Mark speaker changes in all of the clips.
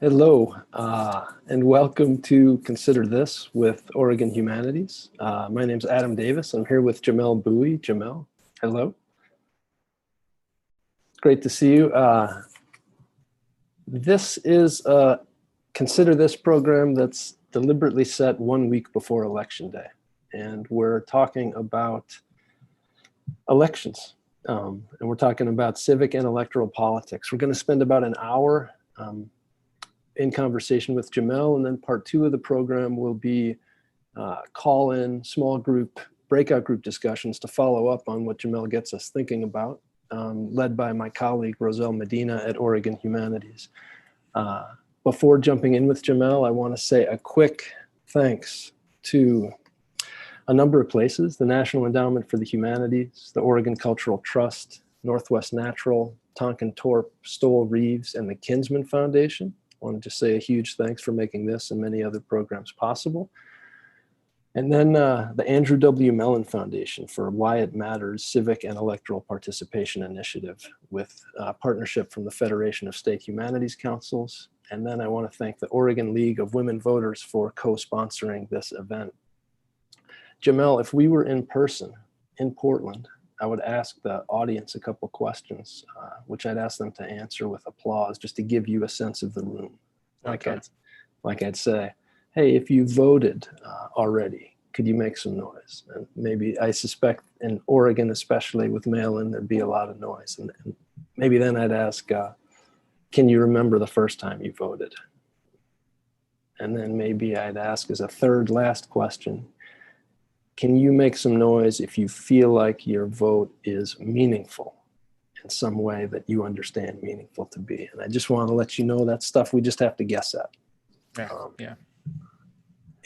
Speaker 1: Hello, and welcome to Consider This with Oregon Humanities. My name's Adam Davis. I'm here with Jamelle Bouie. Jamelle, hello. Great to see you. This is a Consider This program that's deliberately set 1 week before Election Day. And we're talking about elections. And we're talking about civic and electoral politics. We're going to spend about an hour in conversation with Jamelle, and then part two of the program will be call-in, small group, breakout group discussions to follow up on what Jamelle gets us thinking about, led by my colleague Roselle Medina at Oregon Humanities. Before jumping in with Jamelle, I want to say a quick thanks to a number of places: the National Endowment for the Humanities, the Oregon Cultural Trust, Northwest Natural, Tonkin Torp, Stoll Reeves, and the Kinsman Foundation. I want to just say a huge thanks for making this and many other programs possible. And then the Andrew W. Mellon Foundation for Why It Matters Civic and Electoral Participation Initiative, with partnership from the Federation of State Humanities Councils. And then I want to thank the Oregon League of Women Voters for co-sponsoring this event. Jamelle, if we were in person in Portland, I would ask the audience a couple questions, which I'd ask them to answer with applause, just to give you a sense of the room. Like I'd say, hey, if you voted already, could you make some noise? And maybe, I suspect in Oregon, especially with mail-in, there'd be a lot of noise. And maybe then I'd ask, can you remember the first time you voted? And then maybe I'd ask as a third last question, can you make some noise if you feel like your vote is meaningful in some way that you understand meaningful to be? And I just want to let you know that stuff we just have to guess at.
Speaker 2: Yeah.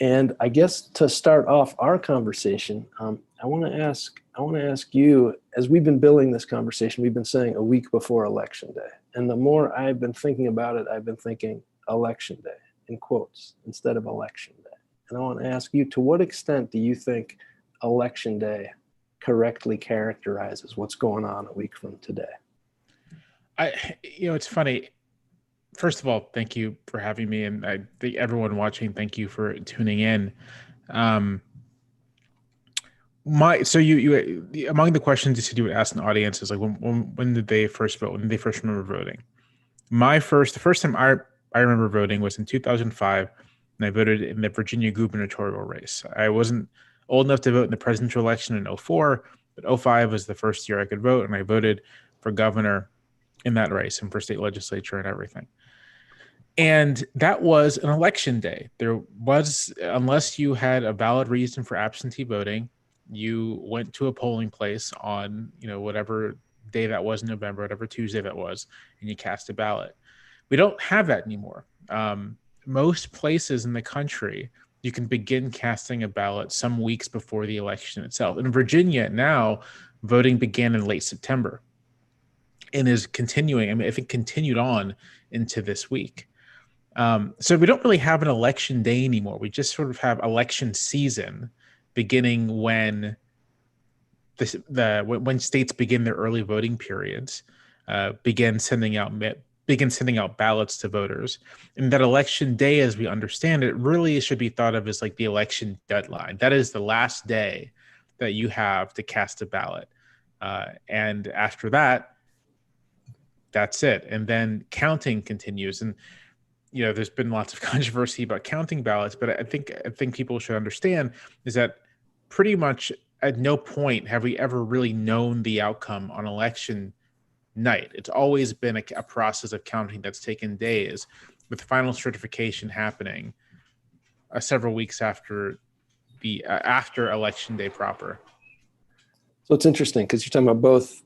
Speaker 1: And I guess to start off our conversation, I want to ask you, as we've been building this conversation, we've been saying a week before Election Day. And the more I've been thinking about it, I've been thinking Election Day in quotes instead of Election Day. And I want to ask you, to what extent do you think Election Day correctly characterizes what's going on a week from today?
Speaker 2: It's funny. First of all, thank you for having me. And I think everyone watching, thank you for tuning in. You among the questions you would ask an audience is like, when did they first vote? When did they first remember voting? The first time I remember voting was in 2005. And I voted in the Virginia gubernatorial race. I wasn't old enough to vote in the presidential election in 2004, but 2005 was the first year I could vote, and I voted for governor in that race and for state legislature and everything. And that was an election day. There was, unless you had a valid reason for absentee voting, you went to a polling place on, whatever day that was in November, whatever Tuesday that was, and you cast a ballot. We don't have that anymore. Most places in the country, you can begin casting a ballot some weeks before the election itself. In Virginia now, voting began in late September and is continuing. I think continued on into this week. So we don't really have an election day anymore. We just sort of have election season beginning when when states begin their early voting periods, begin sending out ballots to voters. And that election day, as we understand it, really should be thought of as like the election deadline. That is the last day that you have to cast a ballot. And after that, that's it. And then counting continues. And, there's been lots of controversy about counting ballots, but I think people should understand is that pretty much at no point have we ever really known the outcome on election night. It's always been a process of counting that's taken days, with final certification happening several weeks after after Election Day proper.
Speaker 1: So it's interesting because you're talking about both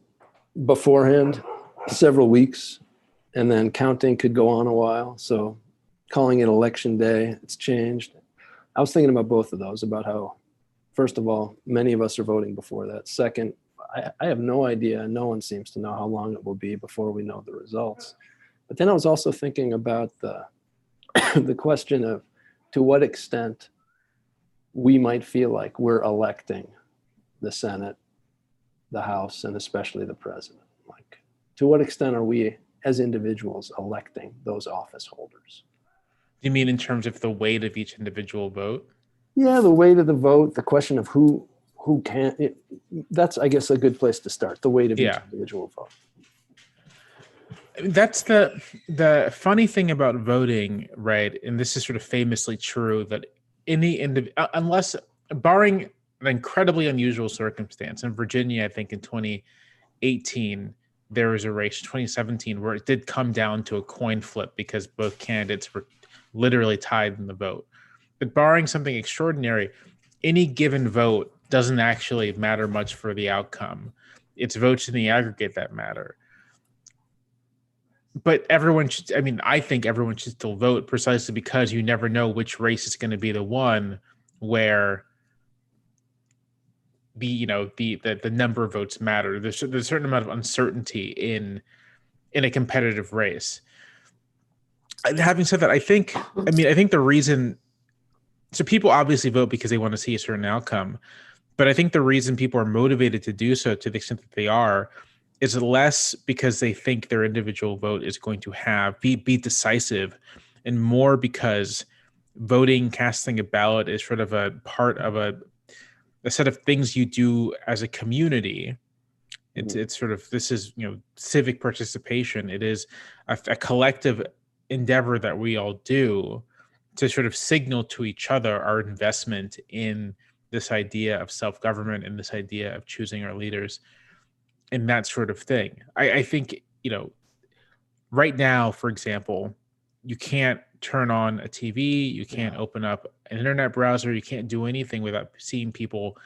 Speaker 1: beforehand, several weeks, and then counting could go on a while. So calling it Election Day, it's changed. I was thinking about both of those, about how, first of all, many of us are voting before that. Second, I have no idea, no one seems to know how long it will be before we know the results. But then I was also thinking about the question of to what extent we might feel like we're electing the Senate, the House, and especially the president. Like, to what extent are we as individuals electing those office holders?
Speaker 2: You mean in terms of the weight of each individual vote?
Speaker 1: Yeah, the weight of the vote, the question of who can. That's, I guess, a good place to start. The weight of each
Speaker 2: Yeah.
Speaker 1: individual vote.
Speaker 2: That's the funny thing about voting, right? And this is sort of famously true that unless barring an incredibly unusual circumstance in Virginia, I think in 2018 there was a race, 2017, where it did come down to a coin flip because both candidates were literally tied in the vote. But barring something extraordinary, any given vote doesn't actually matter much for the outcome. It's votes in the aggregate that matter. But everyone should, I mean, I think everyone should still vote precisely because you never know which race is going to be the one where the number of votes matter. There's a certain amount of uncertainty in a competitive race. Having said that, I think the reason, so people obviously vote because they want to see a certain outcome, but I think the reason people are motivated to do so, to the extent that they are, is less because they think their individual vote is going to be decisive, and more because voting, casting a ballot, is sort of a part of a set of things you do as a community. It's sort of, this is, civic participation. It is a collective endeavor that we all do to sort of signal to each other our investment in this idea of self-government and this idea of choosing our leaders and that sort of thing. I think, right now, for example, you can't turn on a TV, you can't open up an internet browser, you can't do anything without seeing people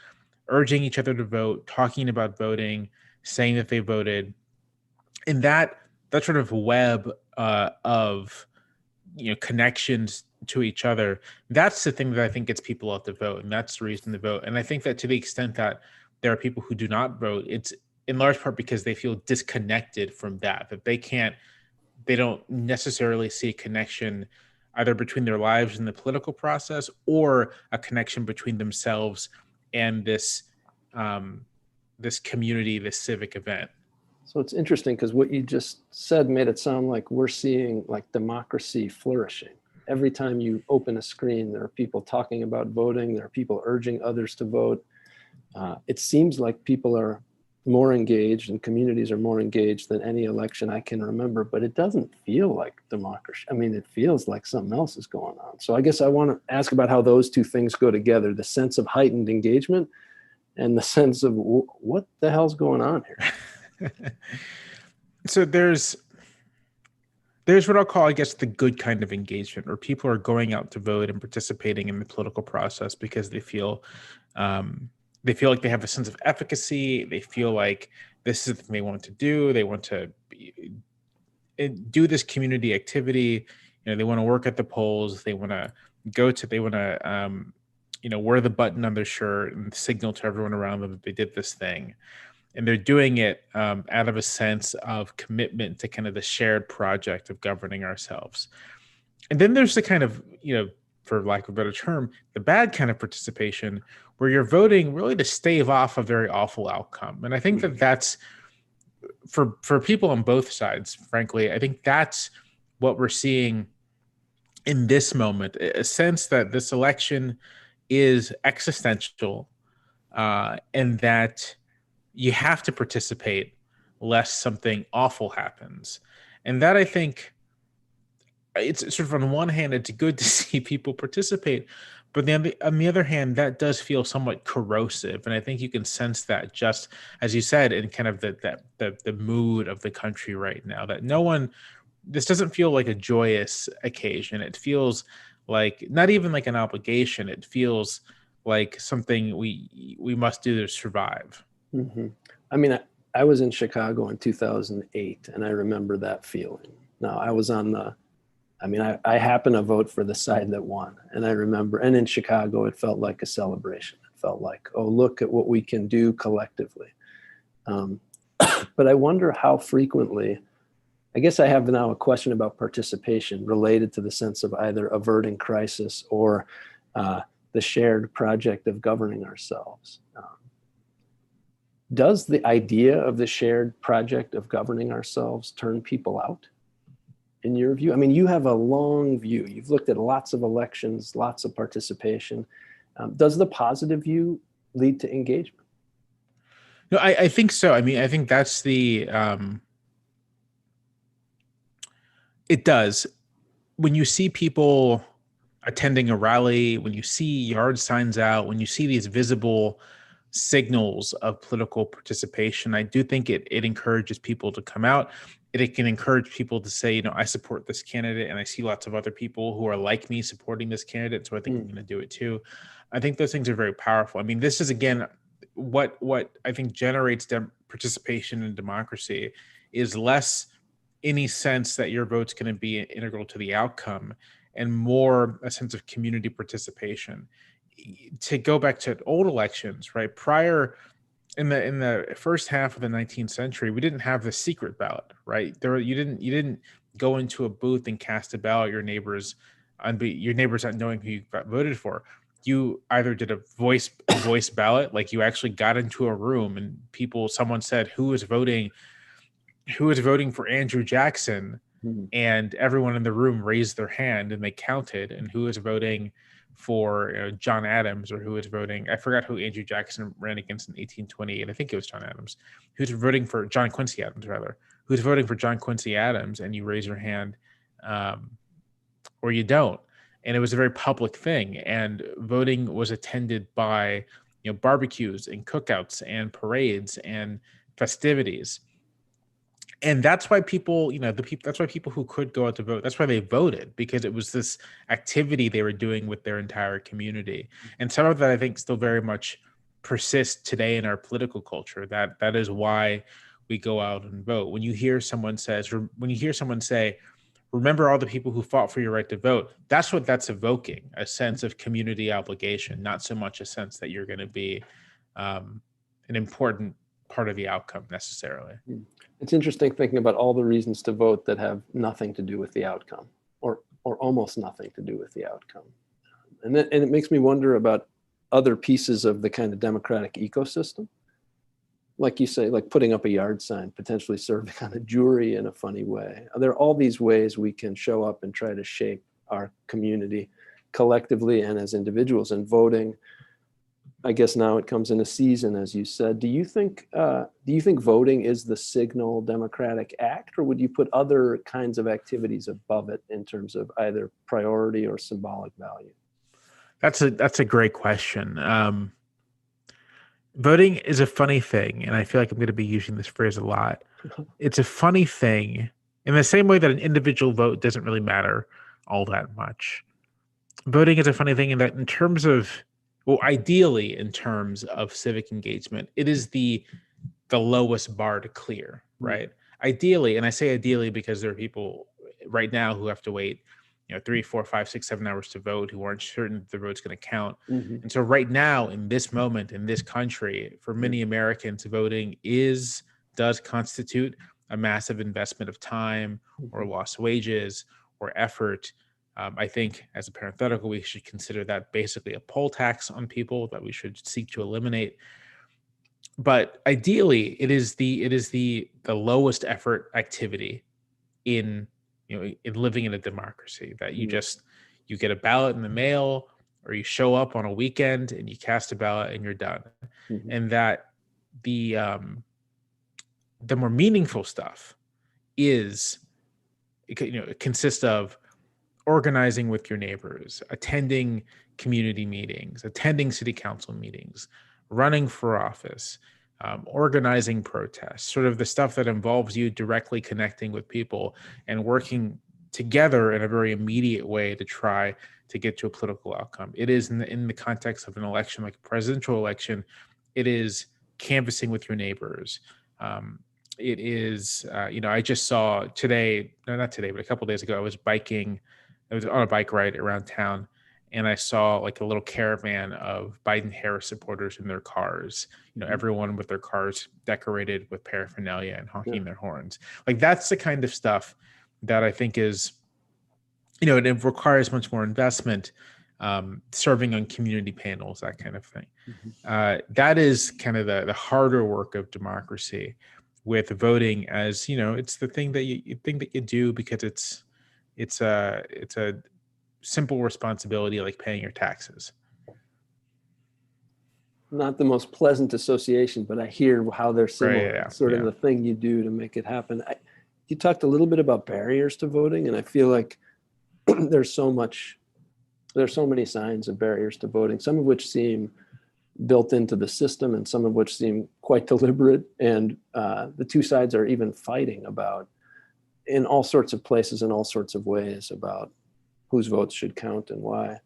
Speaker 2: urging each other to vote, talking about voting, saying that they voted. And that sort of web of connections to each other, that's the thing that I think gets people out to vote, and that's the reason to vote. And I think that to the extent that there are people who do not vote, it's in large part because they feel disconnected from that they don't necessarily see a connection either between their lives and the political process, or a connection between themselves and this community, this civic event.
Speaker 1: So it's interesting because what you just said made it sound like we're seeing like democracy flourishing. Every time you open a screen, there are people talking about voting. There are people urging others to vote. It seems like people are more engaged and communities are more engaged than any election I can remember, but it doesn't feel like democracy. I mean, it feels like something else is going on. So I guess I want to ask about how those two things go together, the sense of heightened engagement and the sense of what the hell's going on here.
Speaker 2: So there's what I'll call, I guess, the good kind of engagement, where people are going out to vote and participating in the political process because they feel like they have a sense of efficacy. They feel like this is what they want to do. They want to do this community activity. They want to work at the polls. They want to wear the button on their shirt and signal to everyone around them that they did this thing. And they're doing it out of a sense of commitment to kind of the shared project of governing ourselves. And then there's the kind of, for lack of a better term, the bad kind of participation, where you're voting really to stave off a very awful outcome. And I think that that's, for people on both sides, frankly, I think that's what we're seeing in this moment, a sense that this election is existential, and that you have to participate lest something awful happens. And that, I think, it's sort of, on one hand, it's good to see people participate, but then on the other hand, that does feel somewhat corrosive. And I think you can sense that, just as you said, in kind of the mood of the country right now, that this doesn't feel like a joyous occasion. It feels like not even like an obligation. It feels like something we must do to survive.
Speaker 1: Mm-hmm. I mean, I was in Chicago in 2008, and I remember that feeling. Now, I was I happen to vote for the side that won. And I remember, and in Chicago, it felt like a celebration. It felt like, oh, look at what we can do collectively. But I wonder how frequently, I guess I have now a question about participation related to the sense of either averting crisis or the shared project of governing ourselves. Does the idea of the shared project of governing ourselves turn people out? in your view? I mean, you have a long view. You've looked at lots of elections, lots of participation. Does the positive view lead to engagement?
Speaker 2: No, I think so. I mean, I think that's it does. When you see people attending a rally, when you see yard signs out, when you see these visible signals of political participation, I do think it encourages people to come out. It can encourage people to say, I support this candidate, and I see lots of other people who are like me supporting this candidate, so I think I'm going to do it too. I think those things are very powerful. I mean, this is, again, what I think generates participation in democracy is less any sense that your vote's going to be integral to the outcome, and more a sense of community participation. To go back to old elections, right? Prior, in the first half of the 19th century, we didn't have the secret ballot, right? You didn't go into a booth and cast a ballot. Your neighbors not knowing who you got voted for. You either did a voice ballot, like you actually got into a room and someone said who is voting for Andrew Jackson, and everyone in the room raised their hand and they counted, and who was voting for John Adams, or who was voting, I forgot who Andrew Jackson ran against in 1828. I think it was John Adams. Who's voting for John Quincy Adams, rather. Who's voting for John Quincy Adams, and you raise your hand, or you don't. And it was a very public thing. And voting was attended by barbecues and cookouts and parades and festivities. And that's why people, that's why people who could go out to vote, that's why they voted, because it was this activity they were doing with their entire community. And some of that, I think, still very much persists today in our political culture. That is why we go out and vote. When you hear someone say, remember all the people who fought for your right to vote, that's what that's evoking, a sense of community obligation, not so much a sense that you're going to be an important part of the outcome necessarily.
Speaker 1: It's interesting thinking about all the reasons to vote that have nothing to do with the outcome, or almost nothing to do with the outcome. And it makes me wonder about other pieces of the kind of democratic ecosystem. Like you say, like putting up a yard sign, potentially serving on a jury in a funny way. There are all these ways we can show up and try to shape our community collectively and as individuals. And voting, I guess now it comes in a season, as you said. Do you think voting is the signal democratic act, or would you put other kinds of activities above it in terms of either priority or symbolic value?
Speaker 2: That's a great question. Voting is a funny thing, and I feel like I'm going to be using this phrase a lot. It's a funny thing in the same way that an individual vote doesn't really matter all that much. Voting is a funny thing in that, in terms of, well, ideally in terms of civic engagement, it is the lowest bar to clear, right? Ideally, and I say ideally because there are people right now who have to wait 3, 4, 5, 6, 7 hours to vote, who aren't certain that their vote's going to count. And so right now, in this moment, in this country, for many Americans, voting does constitute a massive investment of time, or lost wages, or effort. I think, as a parenthetical, we should consider that basically a poll tax on people that we should seek to eliminate. But ideally, it is the lowest effort activity in living in a democracy, that you get a ballot in the mail, or you show up on a weekend and you cast a ballot and you're done. And that the more meaningful stuff is, it consists of organizing with your neighbors, attending community meetings, attending city council meetings, running for office, organizing protests, sort of the stuff that involves you directly connecting with people and working together in a very immediate way to try to get to a political outcome. It is in the context of an election, like a presidential election, it is canvassing with your neighbors. It is, I just saw today, no, not today, but a couple of days ago, I was on a bike ride around town, and I saw like a little caravan of Biden-Harris supporters in their cars, everyone with their cars decorated with paraphernalia and honking their horns. Like, that's the kind of stuff that I think is, it requires much more investment, serving on community panels, that kind of thing. That is kind of the harder work of democracy, with voting as, it's the thing that you do because it's it's a simple responsibility like paying your taxes.
Speaker 1: Not the most pleasant association, but I hear how they're similar.
Speaker 2: Right, yeah,
Speaker 1: It's sort of the thing you do to make it happen. You talked a little bit about barriers to voting, and I feel like there's so many signs of barriers to voting, some of which seem built into the system and some of which seem quite deliberate. And the two sides are even fighting about, in all sorts of places, in all sorts of ways, about whose votes should count and why.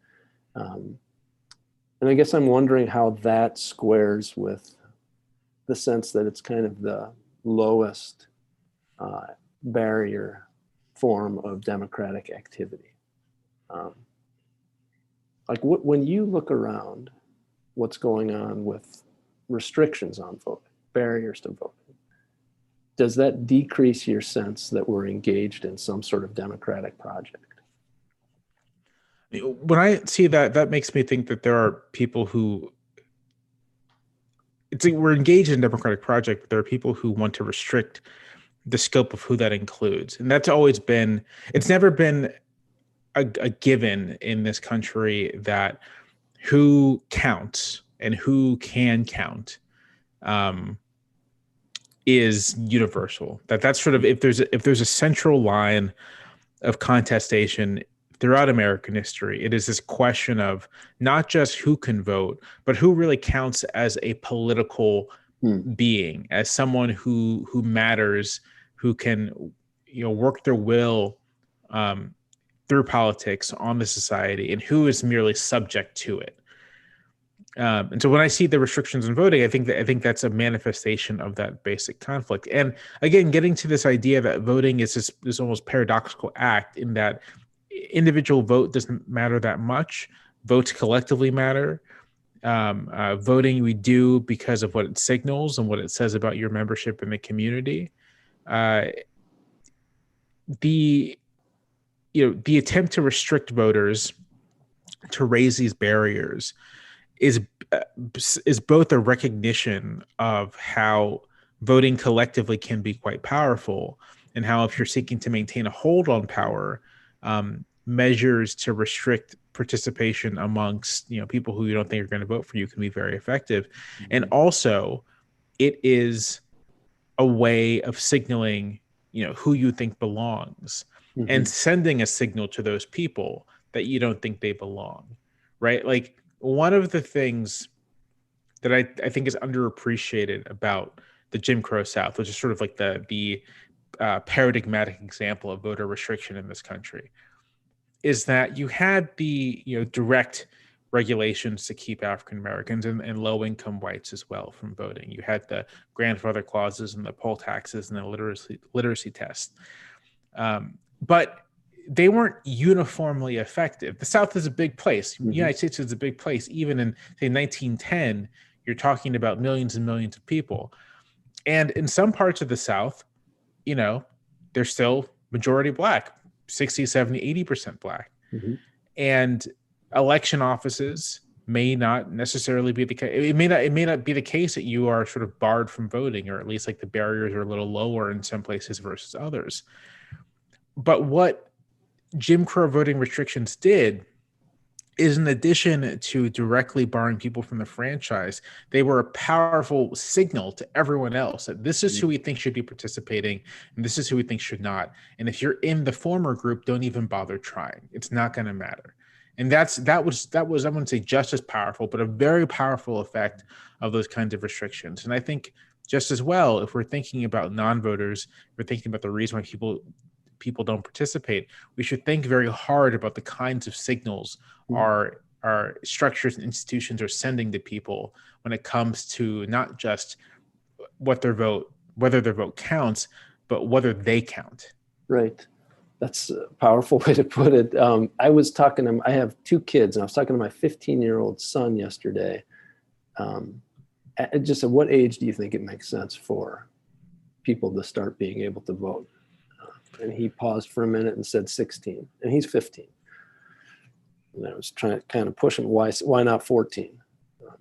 Speaker 1: And I guess I'm wondering how that squares with the sense that it's kind of the lowest barrier form of democratic activity. Like when you look around, what's going on with restrictions on voting, barriers to voting, does that decrease your sense that we're engaged in some sort of democratic project?
Speaker 2: When I see that, that makes me think that there are people who, it's like we're engaged in a democratic project, but there are people who want to restrict the scope of who that includes. And that's always been, it's never been a given in this country that who counts and who can count is universal. That's sort of, if there's a central line of contestation throughout American history, it is this question of not just who can vote, but who really counts as a political being, as someone who matters, who can, work their will through politics on the society, and who is merely subject to it. And so when I see the restrictions on voting, I think that's a manifestation of that basic conflict. And again, getting to this idea that voting is this almost paradoxical act, in that individual vote doesn't matter that much. Votes collectively matter. Voting we do because of what it signals and what it says about your membership in the community. The attempt to restrict voters, to raise these barriers, is both a recognition of how voting collectively can be quite powerful, and how, if you're seeking to maintain a hold on power, measures to restrict participation amongst people who you don't think are going to vote for you can be very effective. And also, it is a way of signaling who you think belongs, and sending a signal to those people that you don't think they belong, right? Like, one of the things that I think is underappreciated about the Jim Crow South, which is sort of like the paradigmatic example of voter restriction in this country, is that you had the direct regulations to keep African Americans and low income whites as well from voting. You had the grandfather clauses and the poll taxes and the literacy test, but they weren't uniformly effective. The South is a big place. The United States is a big place. Even in, say, 1910, you're talking about millions and millions of people. And in some parts of the South, they're still majority Black, 60, 70, 80% Black. And election offices may not necessarily be the case. It may not be the case that you are sort of barred from voting, or at least like the barriers are a little lower in some places versus others. But what Jim Crow voting restrictions did is, in addition to directly barring people from the franchise, they were a powerful signal to everyone else that this is who we think should be participating and this is who we think should not. And if you're in the former group, don't even bother trying. It's not going to matter. And that was I wouldn't say just as powerful, but a very powerful effect of those kinds of restrictions. And I think just as well, if we're thinking about non-voters, we're thinking about the reason why people don't participate, we should think very hard about the kinds of signals our structures and institutions are sending to people when it comes to not just whether their vote counts, but whether they count.
Speaker 1: Right. That's a powerful way to put it. I have two kids, and I was talking to my 15-year-old son yesterday. Just at what age do you think it makes sense for people to start being able to vote? And he paused for a minute and said 16, and he's 15. And I was trying to kind of push him, why not 14?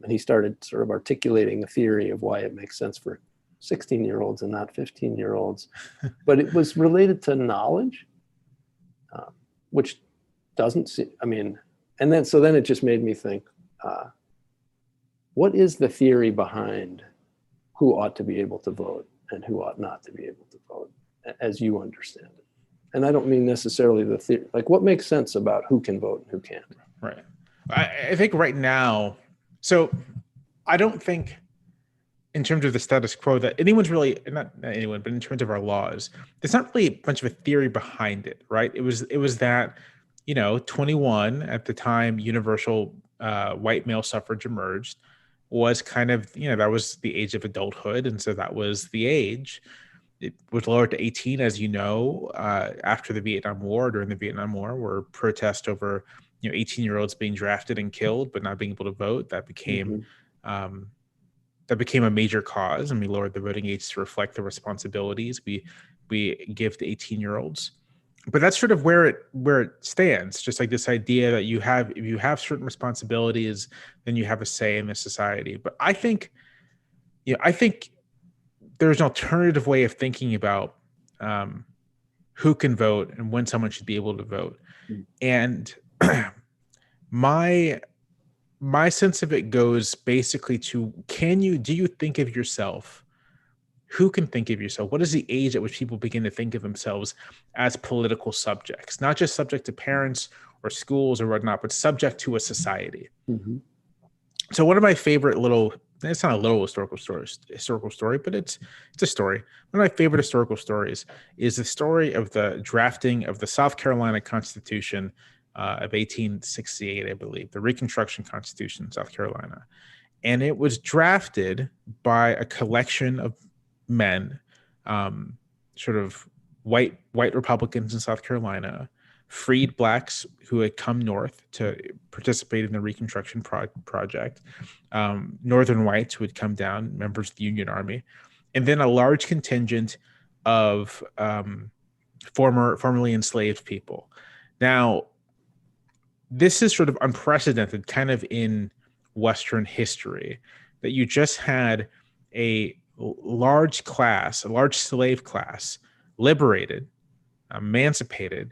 Speaker 1: And he started sort of articulating a theory of why it makes sense for 16-year-olds and not 15-year-olds. But it was related to knowledge. which doesn't seem, I mean, and then, so then it just made me think, what is the theory behind who ought to be able to vote and who ought not to be able to vote, as you understand it? And I don't mean necessarily the theory, like what makes sense about who can vote and who can't.
Speaker 2: Right. I think right now, so I don't think in terms of the status quo that anyone's really, not anyone, but in terms of our laws, there's not really a bunch of a theory behind it, right? It was that, 21 at the time, universal white male suffrage emerged, was kind of, that was the age of adulthood. And so that was the age. It was lowered to 18, as you know, after the Vietnam War, during the Vietnam War, where protests over, 18-year-olds being drafted and killed, but not being able to vote, that became a major cause, and we lowered the voting age to reflect the responsibilities we give to 18-year-olds. But that's sort of where it stands. Just like this idea that if you have certain responsibilities, then you have a say in the society. But I think there's an alternative way of thinking about who can vote and when someone should be able to vote. And my sense of it goes basically to, do you think of yourself? Who can think of yourself? What is the age at which people begin to think of themselves as political subjects, not just subject to parents or schools or whatnot, but subject to a society?
Speaker 1: Mm-hmm.
Speaker 2: So one of my favorite it's not a little historical story, but it's a story. One of my favorite historical stories is the story of the drafting of the South Carolina Constitution of 1868, I believe, the Reconstruction Constitution in South Carolina. And it was drafted by a collection of men, sort of white Republicans in South Carolina, freed blacks who had come north to participate in the Reconstruction Project, northern whites who had come down, members of the Union Army, and then a large contingent of formerly enslaved people. Now, this is sort of unprecedented kind of in Western history, that you just had a large slave class, liberated, emancipated,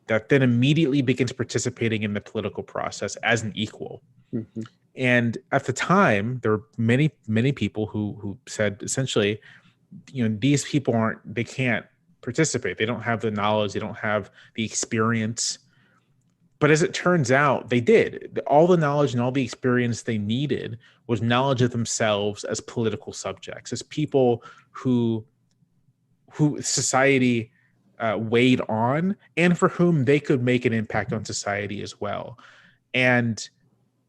Speaker 2: that then immediately begins participating in the political process as an equal. Mm-hmm. And at the time, there were many, many people who said essentially, these people they can't participate. They don't have the knowledge. They don't have the experience. But as it turns out, they did. All the knowledge and all the experience they needed was knowledge of themselves as political subjects, as people who society weighed on, and for whom they could make an impact on society as well. And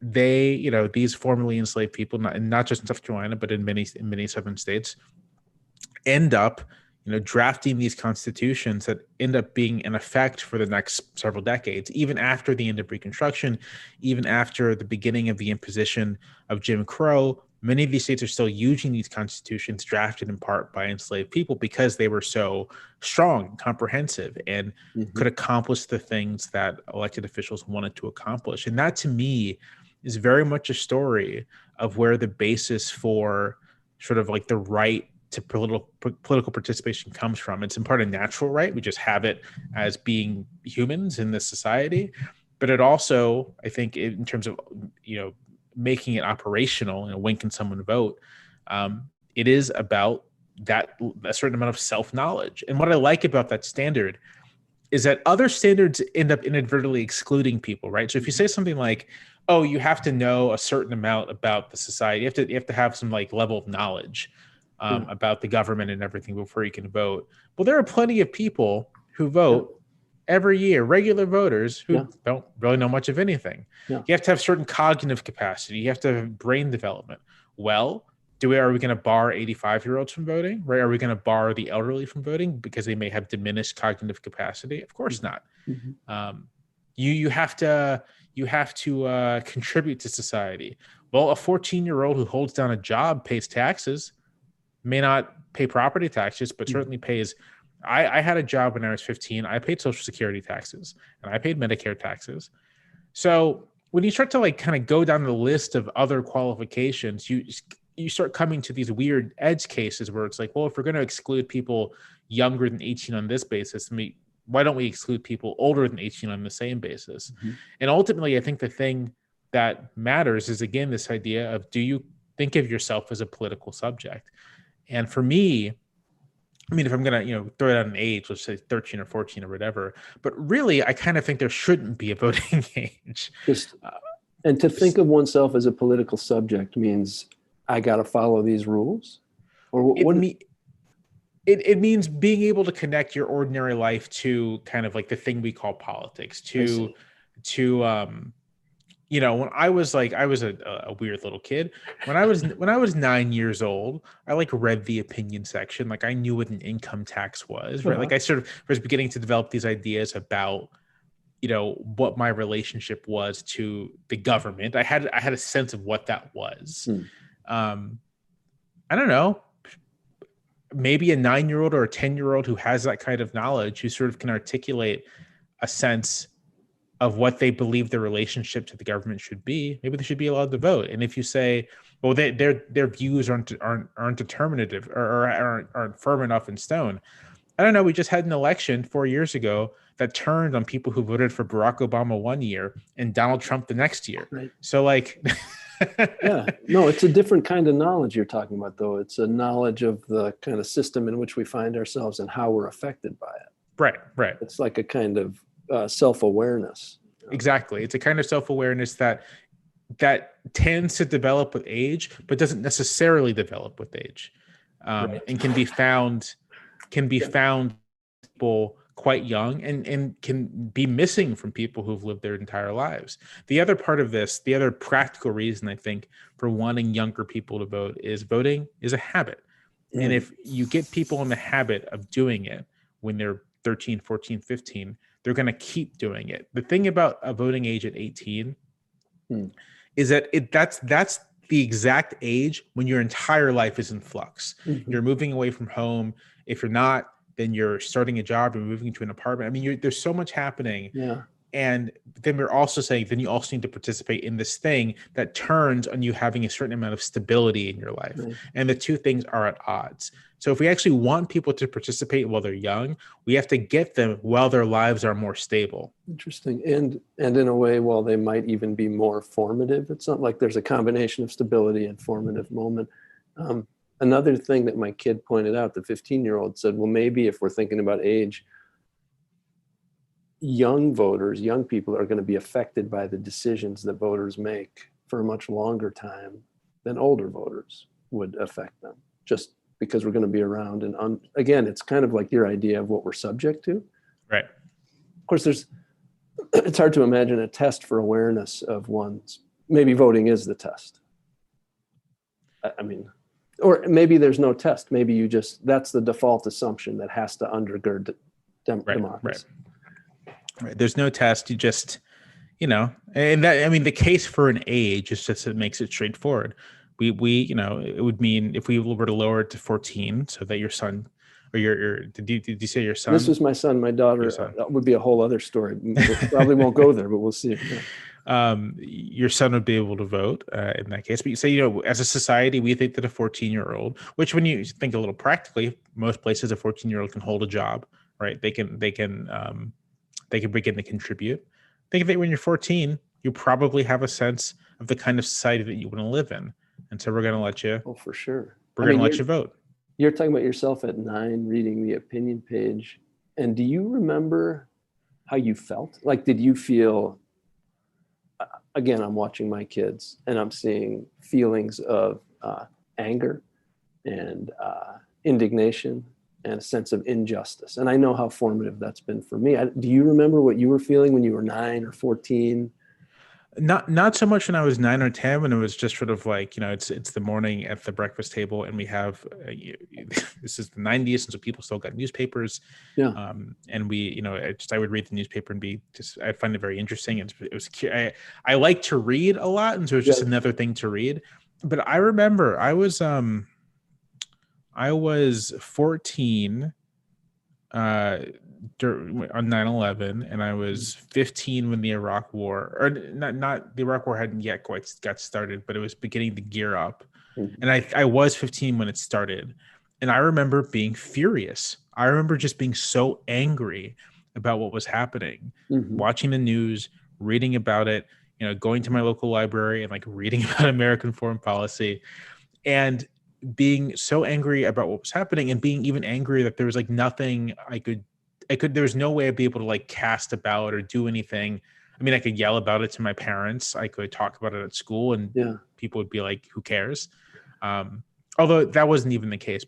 Speaker 2: they, these formerly enslaved people, not just in South Carolina, but in many southern states, end up drafting these constitutions that end up being in effect for the next several decades, even after the end of Reconstruction, even after the beginning of the imposition of Jim Crow. Many of these states are still using these constitutions drafted in part by enslaved people because they were so strong and comprehensive and could accomplish the things that elected officials wanted to accomplish. And that, to me, is very much a story of where the basis for sort of like the right to political participation comes from. It's in part a natural right. We just have it as being humans in this society. But it also, I think, in terms of, making it operational, when can someone vote? It is about a certain amount of self-knowledge. And what I like about that standard is that other standards end up inadvertently excluding people, right? So if you say something like, oh, you have to know a certain amount about the society, you have to have some like level of knowledge about the government and everything before you can vote. Well, there are plenty of people who vote every year, regular voters who don't really know much of anything. You have to have certain cognitive capacity. You have to have brain development. Well, are we going to bar 85-year-olds from voting? Right? Are we going to bar the elderly from voting because they may have diminished cognitive capacity? Of course not. You have to contribute to society. Well, a 14-year-old who holds down a job pays taxes, may not pay property taxes, but certainly pays. I had a job when I was 15. I paid Social Security taxes and I paid Medicare taxes. So when you start to like kind of go down the list of other qualifications, you start coming to these weird edge cases where it's like, well, if we're going to exclude people younger than 18 on this basis, then we why don't we exclude people older than 18 on the same basis?
Speaker 1: Mm-hmm.
Speaker 2: And ultimately, I think the thing that matters is, again, this idea of, do you think of yourself as a political subject? And for me, I mean, if I'm going to, throw it out an age, let's say 13 or 14 or whatever, but really, I kind of think there shouldn't be a voting age.
Speaker 1: And to think of oneself as a political subject means I got to follow these rules? Or what?
Speaker 2: It means being able to connect your ordinary life to kind of like the thing we call politics, when I was a weird little kid. When I was 9 years old, I read the opinion section. Like, I knew what an income tax was, right? Like, I sort of was beginning to develop these ideas about, what my relationship was to the government. I had a sense of what that was. I don't know, maybe a 9-year-old or a 10-year-old who has that kind of knowledge, who sort of can articulate a sense of what they believe their relationship to the government should be, maybe they should be allowed to vote. And if you say, well, their views aren't determinative or aren't firm enough in stone. I don't know. We just had an election 4 years ago that turned on people who voted for Barack Obama one year and Donald Trump the next year.
Speaker 1: Right.
Speaker 2: So
Speaker 1: yeah, no, it's a different kind of knowledge you're talking about, though. It's a knowledge of the kind of system in which we find ourselves and how we're affected by it.
Speaker 2: Right.
Speaker 1: It's like a kind of self-awareness.
Speaker 2: Exactly. It's a kind of self-awareness that tends to develop with age, but doesn't necessarily develop with age, and can be found people quite young and can be missing from people who've lived their entire lives. The other part of this, the other practical reason I think for wanting younger people to vote is voting is a habit. And if you get people in the habit of doing it when they're 13, 14, 15, they're going to keep doing it. The thing about a voting age at 18 is that that's the exact age when your entire life is in flux. You're moving away from home. If you're not, then you're starting a job, you're moving to an apartment. I mean, there's so much happening.
Speaker 1: Yeah.
Speaker 2: And then we're also saying, then you also need to participate in this thing that turns on you having a certain amount of stability in your life. Right. And the two things are at odds. So if we actually want people to participate while they're young, we have to get them while their lives are more stable.
Speaker 1: Interesting. And in a way, while they might even be more formative, it's not like there's a combination of stability and formative moment. Another thing that my kid pointed out, the 15-year-old said, well, maybe if we're thinking about age, young voters, young people are going to be affected by the decisions that voters make for a much longer time than older voters would affect them, just because we're going to be around. And again, it's kind of like your idea of what we're subject to.
Speaker 2: Right.
Speaker 1: Of course, it's hard to imagine a test for awareness of one's, maybe voting is the test. I mean, or maybe there's no test. Maybe that's the default assumption that has to undergird democracy.
Speaker 2: Right. There's no test. You just, and that, I mean, the case for an age is just, it makes it straightforward. We, it would mean if we were to lower it to 14 so that your son or did you say your son?
Speaker 1: This was my son, my daughter. That would be a whole other story. We probably won't go there, but we'll see. Yeah.
Speaker 2: Your son would be able to vote in that case. But you say, as a society, we think that a 14-year-old, which when you think a little practically, most places a 14-year-old can hold a job, right? They can begin to contribute. Think of it when you're 14, you probably have a sense of the kind of society that you want to live in. And so we're going to let you.
Speaker 1: Oh, for sure.
Speaker 2: We're going to let you vote.
Speaker 1: You're talking about yourself at 9, reading the opinion page. And do you remember how you felt? Like, did you feel, again, I'm watching my kids and I'm seeing feelings of anger and indignation and a sense of injustice. And I know how formative that's been for me. Do you remember what you were feeling when you were 9 or 14?
Speaker 2: Not so much when I was 9 or 10, when it was just sort of like, it's the morning at the breakfast table and we have, this is the 90s. And so people still got newspapers.
Speaker 1: Yeah.
Speaker 2: And we, I would read the newspaper and I find it very interesting. And I like to read a lot. And so it's just another thing to read. But I remember I was 14 on 9/11, and I was 15 when the Iraq War, or not the Iraq War hadn't yet quite got started, but it was beginning to gear up. Mm-hmm. And I was 15 when it started, and I remember being furious. I remember just being so angry about what was happening,
Speaker 1: Mhm.
Speaker 2: watching the news, reading about it, going to my local library and like reading about American foreign policy, and being so angry about what was happening, and being even angry that there was like nothing there was no way I'd be able to like cast about or do anything. I mean, I could yell about it to my parents. I could talk about it at school and
Speaker 1: Yeah.
Speaker 2: people would be like, who cares? Although that wasn't even the case.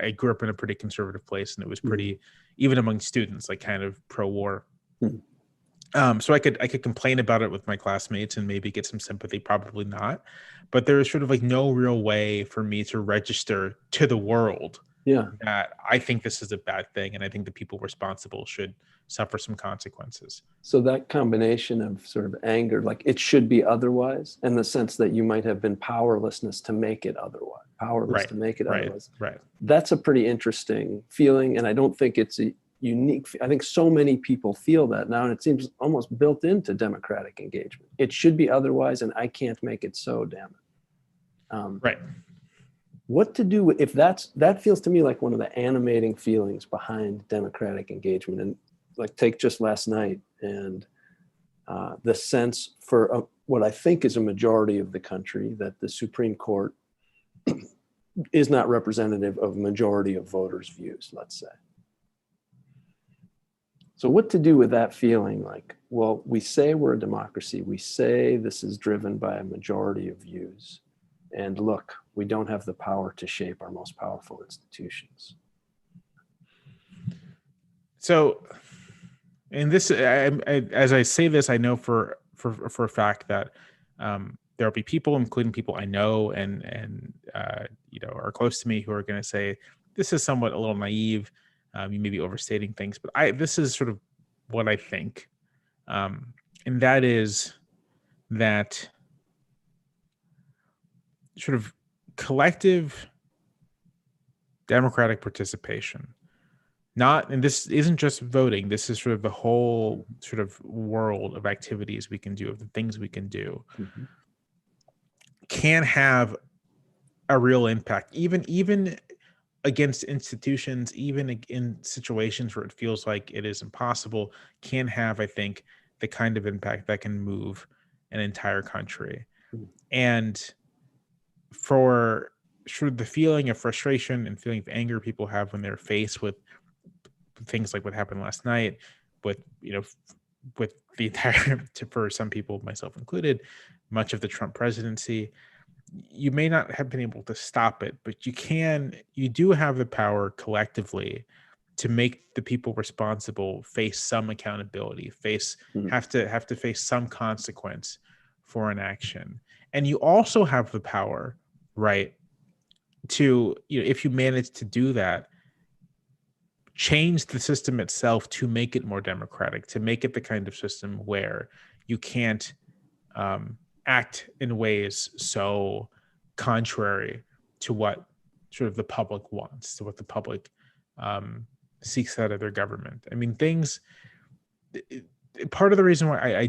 Speaker 2: I grew up in a pretty conservative place, and it was pretty, even among students, like kind of pro-war. So I could complain about it with my classmates and maybe get some sympathy, probably not. But there was sort of like no real way for me to register to the world that I think this is a bad thing, and I think the people responsible should suffer some consequences.
Speaker 1: So that combination of sort of anger, like it should be otherwise, in the sense that you might have been powerlessness to make it otherwise, powerless to make it otherwise.
Speaker 2: Right.
Speaker 1: That's a pretty interesting feeling, and I don't think it's a unique. I think so many people feel that now, and it seems almost built into democratic engagement. It should be otherwise, and I can't make it so, damn it.
Speaker 2: Right.
Speaker 1: What to do if that feels to me like one of the animating feelings behind democratic engagement. And like take just last night and the sense for what I think is a majority of the country that the Supreme Court is not representative of majority of voters' views, let's say. So what to do with that feeling like, well, we say we're a democracy. We say this is driven by a majority of views. And look, we don't have the power to shape our most powerful institutions.
Speaker 2: So, and this, as I say this, I know for a fact that there'll be people, including people I know and are close to me, who are going to say this is somewhat a little naive. You may be overstating things, but this is sort of what I think, and that is that sort of collective democratic participation, and this isn't just voting, this is sort of the whole sort of world of activities we can do, of the things we can do, can have a real impact, even against institutions, even in situations where it feels like it is impossible, can have, I think, the kind of impact that can move an entire country. And for sort of the feeling of frustration and feeling of anger people have when they're faced with things like what happened last night, with with the entire, for some people, myself included, much of the Trump presidency, you may not have been able to stop it, but you do have the power collectively to make the people responsible face some accountability, have to face some consequence for an action. And you also have the power, right, to, if you manage to do that, change the system itself to make it more democratic, to make it the kind of system where you can't act in ways so contrary to what sort of the public wants, to what the public seeks out of their government. I mean, part of the reason why I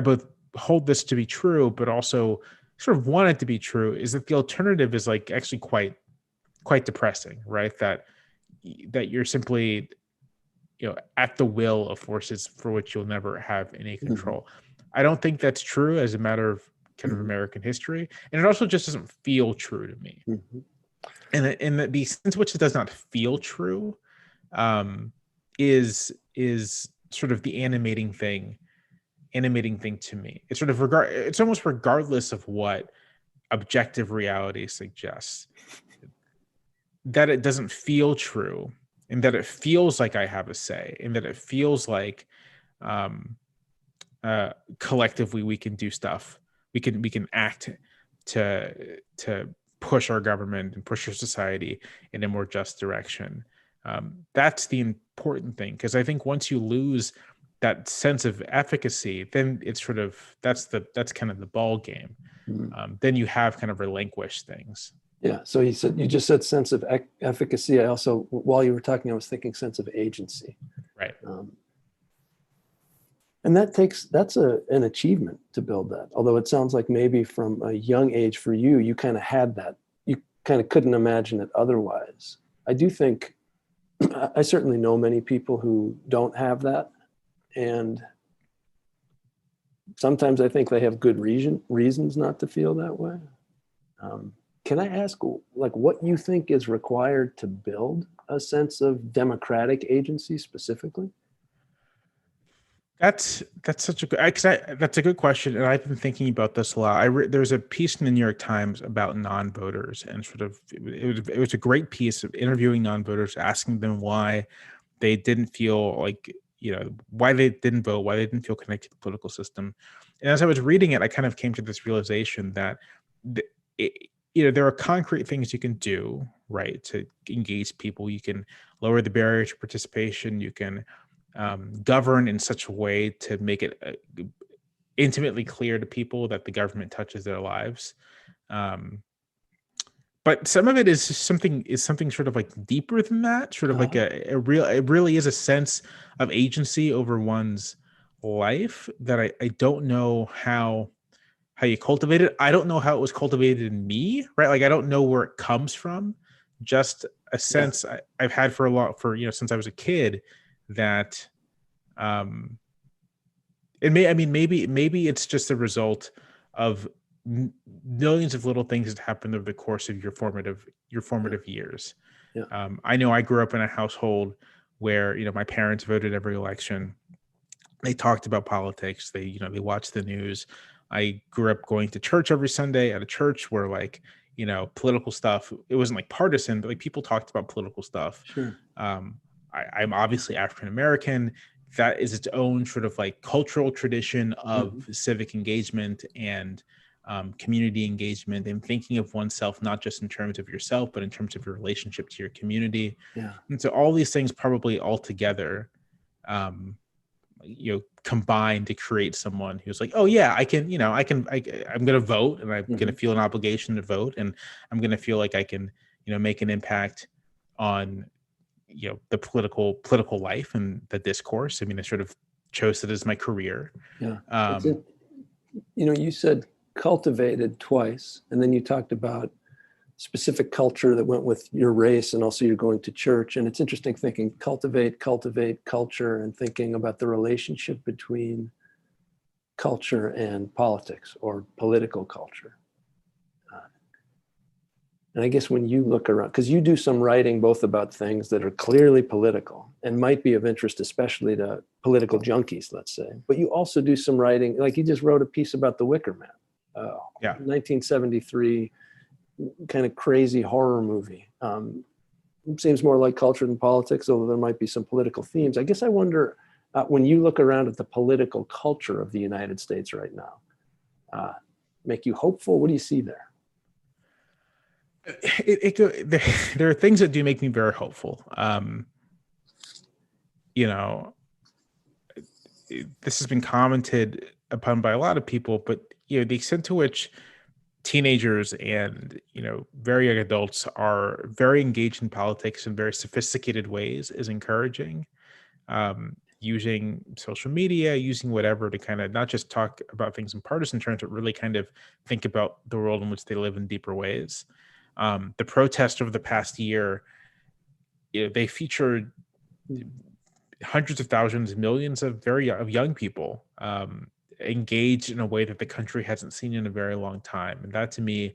Speaker 2: both hold this to be true, but also sort of want it to be true, is that the alternative is like actually quite depressing, right? That you're simply, at the will of forces for which you'll never have any control. I don't think that's true as a matter of kind of American history, and it also just doesn't feel true to me. And the sense which it does not feel true is sort of the animating thing to me. It's sort of it's almost regardless of what objective reality suggests, that it doesn't feel true, and that it feels like I have a say, and that it feels like collectively we can do stuff, we can act to push our government and push our society in a more just direction. That's the important thing, because I think once you lose that sense of efficacy, then it's sort of that's kind of the ball game. Then you have kind of relinquished things.
Speaker 1: Yeah. So you just said sense of efficacy. I also, while you were talking, I was thinking sense of agency.
Speaker 2: Right.
Speaker 1: And that's an achievement to build that. Although it sounds like maybe from a young age for you kind of had that. You kind of couldn't imagine it otherwise. I do think I certainly know many people who don't have that. And sometimes I think they have good reasons not to feel that way. Can I ask, like, what you think is required to build a sense of democratic agency specifically?
Speaker 2: That's such a good, that's a good question, and I've been thinking about this a lot. There's a piece in the New York Times about non-voters, and sort of it was a great piece of interviewing non-voters, asking them why they didn't feel like, why they didn't vote, why they didn't feel connected to the political system. And as I was reading it, I kind of came to this realization that the, it, there are concrete things you can do, right, to engage people. You can lower the barrier to participation. You can govern in such a way to make it intimately clear to people that the government touches their lives. But some of it is something sort of like deeper than that, sort of like it really is a sense of agency over one's life that I don't know how you cultivate it. I don't know how it was cultivated in me, right? Like, I don't know where it comes from. Just a sense I've had since I was a kid, that maybe it's just a result of millions of little things that happen over the course of your formative years. I know I grew up in a household where my parents voted every election. They talked about politics. They watched the news. I grew up going to church every Sunday, at a church where, like, political stuff, it wasn't like partisan, but like people talked about political stuff.
Speaker 1: Sure.
Speaker 2: I'm obviously African American. That is its own sort of like cultural tradition of civic engagement and community engagement, and thinking of oneself not just in terms of yourself, but in terms of your relationship to your community.
Speaker 1: Yeah.
Speaker 2: And so all these things probably all together, combine to create someone who's like, oh yeah, I'm going to vote, and I'm going to feel an obligation to vote, and I'm going to feel like I can, make an impact on, the political life and the discourse. I mean, I sort of chose it as my career.
Speaker 1: Yeah. You said cultivated twice, and then you talked about specific culture that went with your race, and also you're going to church. And it's interesting thinking cultivate culture, and thinking about the relationship between culture and politics, or political culture. And I guess when you look around, because you do some writing both about things that are clearly political and might be of interest, especially to political junkies, let's say, but you also do some writing, like you just wrote a piece about The Wicker Man, 1973, kind of crazy horror movie. Seems more like culture than politics, although there might be some political themes. I guess I wonder, when you look around at the political culture of the United States right now, make you hopeful? What do you see there?
Speaker 2: There are things that do make me very hopeful. This has been commented upon by a lot of people, but the extent to which teenagers and very young adults are very engaged in politics in very sophisticated ways is encouraging. Using social media, using whatever to kind of not just talk about things in partisan terms, but really kind of think about the world in which they live in deeper ways. The protests over the past year, they featured hundreds of thousands, millions of young people engaged in a way that the country hasn't seen in a very long time, and that to me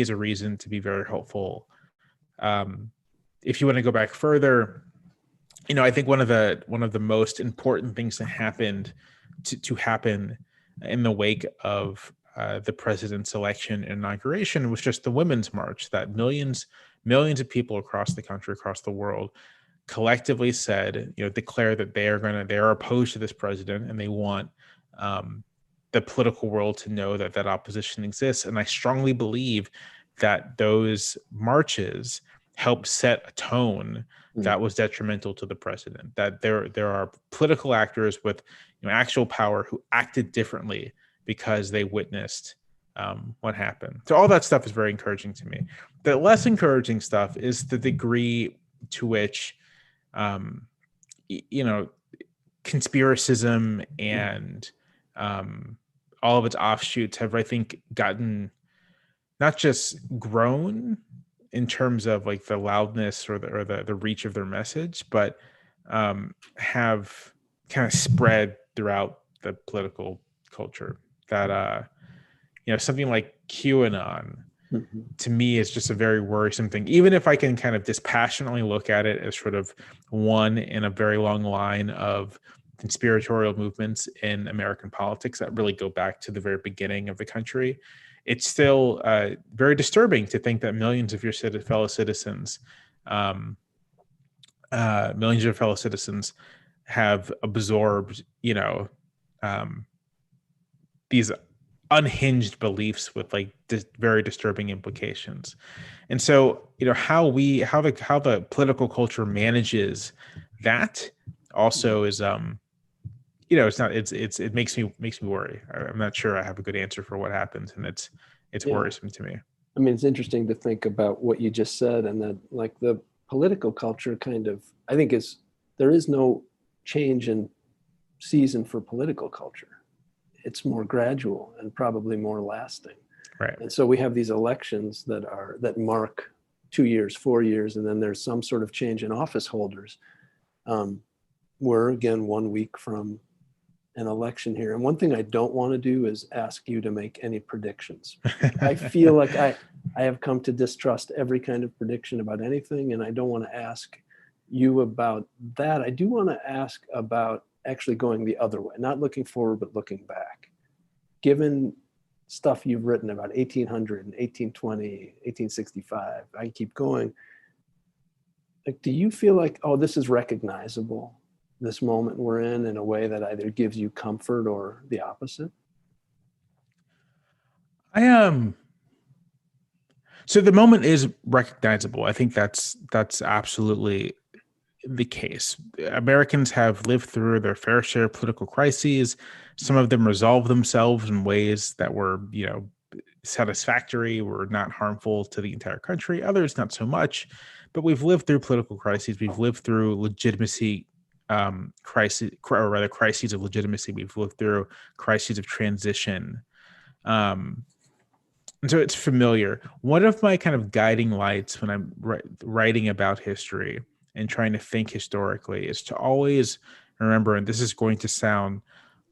Speaker 2: is a reason to be very hopeful. If you want to go back further, I think one of the most important things that happened to happen in the wake of the president's election and inauguration was just the Women's March, that millions of people across the country, across the world, collectively said, declare that they are opposed to this president, and they want the political world to know that opposition exists. And I strongly believe that those marches helped set a tone that was detrimental to the president, that there are political actors with actual power who acted differently because they witnessed what happened. So all that stuff is very encouraging to me. The less encouraging stuff is the degree to which conspiracism and all of its offshoots have, I think, gotten not just grown in terms of like the loudness or the reach of their message, but have kind of spread throughout the political culture. That something like QAnon to me is just a very worrisome thing. Even if I can kind of dispassionately look at it as sort of one in a very long line of conspiratorial movements in American politics that really go back to the very beginning of the country, it's still very disturbing to think that millions of your fellow citizens, have absorbed, these unhinged beliefs with like very disturbing implications. And so, how the political culture manages that also is, it makes me worry. I'm not sure I have a good answer for what happens, and it's worrisome to me.
Speaker 1: I mean, it's interesting to think about what you just said, and that like the political culture kind of, I think there is no change in season for political culture. It's more gradual and probably more lasting.
Speaker 2: Right.
Speaker 1: And so we have these elections that mark 2 years, 4 years, and then there's some sort of change in office holders. We're again 1 week from an election here. And one thing I don't want to do is ask you to make any predictions. I feel like I have come to distrust every kind of prediction about anything, and I don't want to ask you about that. I do want to ask about actually going the other way, not looking forward, but looking back. Given stuff you've written about 1800 and 1820, 1865, I keep going. Like, do you feel like, oh, this is recognizable, this moment we're in a way that either gives you comfort or the opposite?
Speaker 2: So the moment is recognizable. I think that's absolutely the case. Americans have lived through their fair share of political crises. Some of them resolved themselves in ways that were, satisfactory, were not harmful to the entire country. Others not so much. But we've lived through political crises. We've lived through legitimacy crises, or rather crises of legitimacy. We've lived through crises of transition. And so it's familiar. One of my kind of guiding lights when I'm writing about history and trying to think historically is to always remember, and this is going to sound